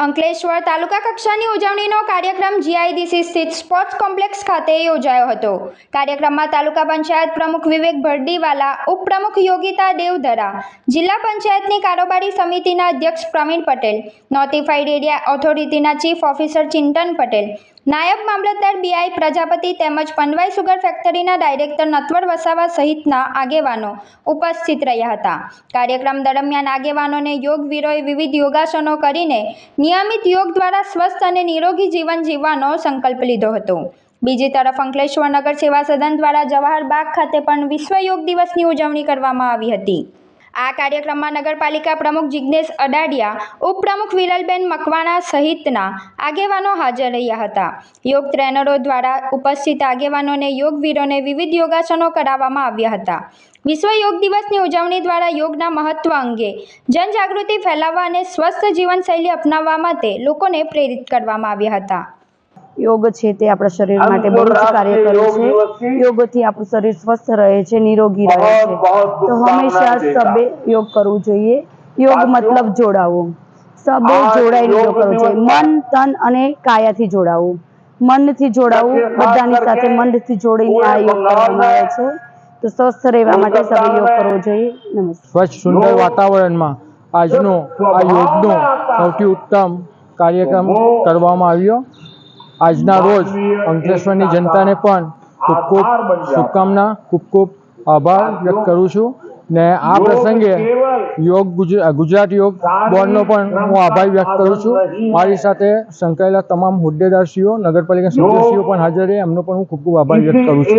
અંકલેશ્વર તાલુકા કક્ષાની ઉજવણીનો કાર્યક્રમ જીઆઈડીસી સ્થિત સ્પોર્ટ્સ કોમ્પ્લેક્સ ખાતે યોજાયો હતો। કાર્યક્રમમાં તાલુકા પંચાયત પ્રમુખ વિવેક ભરડીવાલા, ઉપપ્રમુખ યોગિતા દેવધરા, જિલ્લા પંચાયતની કારોબારી સમિતિના અધ્યક્ષ પ્રવીણ પટેલ, નોટિફાઈડ એરિયા ઓથોરિટીના ચીફ ઓફિસર ચિંતન પટેલ, નાયબ મામલતદાર બીઆઈ પ્રજાપતિ તેમજ પનવાઈ સુગર ફેક્ટરીના ડાયરેક્ટર નટવર વસાવા સહિતના આગેવાનો ઉપસ્થિત રહ્યા હતા। કાર્યક્રમ દરમિયાન આગેવાનોને યોગવીરોએ વિવિધ યોગાસનો કરીને નિયમિત યોગ દ્વારા સ્વસ્થ અને નિરોગી જીવન જીવવાનો સંકલ્પ લીધો હતો। બીજી તરફ અંકલેશ્વર નગર સેવા સદન દ્વારા જવાહર બાગ ખાતે પણ વિશ્વ યોગ દિવસની ઉજવણી કરવામાં આવી હતી। આ કાર્યક્રમમાં નગરપાલિકા પ્રમુખ જિગ્નેશ અડાડિયા, ઉપપ્રમુખ વિરલબેન મકવાણા સહિતના આગેવાનો હાજર રહ્યા હતા। યોગ ટ્રેનરો દ્વારા ઉપસ્થિત આગેવાનોને યોગવીરોને વિવિધ યોગાસનો કરાવવામાં આવ્યા હતા। વિશ્વ યોગ દિવસની ઉજવણી દ્વારા યોગના મહત્વ અંગે જનજાગૃતિ ફેલાવવા અને સ્વસ્થ જીવનશૈલી અપનાવવા માટે લોકોને પ્રેરિત કરવામાં આવ્યા હતા। યોગ છે તે આપણા શરીર માટે બહુ જ કાર્ય કરે છે। યોગથી આપણું શરીર સ્વસ્થ રહે છે, નિરોગી રહે છે। તો હંમેશા સબે યોગ કરવું જોઈએ। યોગ મતલબ જોડાવું, સબે જોડાઈને યોગ કરવું જોઈએ। મન, તન અને કાયાથી જોડાવું, મનથી જોડાવું, બધાની સાથે મનથી જોડીને આ યોગ કરવામાં આવે છે। તો સ્વસ્થ રહેવા માટે સબે યોગ કરવો જોઈએ। નમસ્કાર। સ્વચ્છ સુંદર વાતાવરણમાં આજનો આ યોગનો સૌથી ઉત્તમ કાર્યક્રમ કરવામાં આવ્યો। આજના રોજ અંકલેશ્વરની જનતાને પણ ખૂબ ખૂબ શુભકામના, ખૂબ ખૂબ આભાર વ્યક્ત કરું છું ને આ પ્રસંગે ગુજરાત યોગ બોર્ડનો પણ હું આભાર વ્યક્ત કરું છું। મારી સાથે સંકળાયેલા તમામ હોદ્દેદારશ્રીઓ, નગરપાલિકા સભ્યશ્રીઓ પણ હાજર રહે, એમનો પણ હું ખૂબ ખૂબ આભાર વ્યક્ત કરું છું।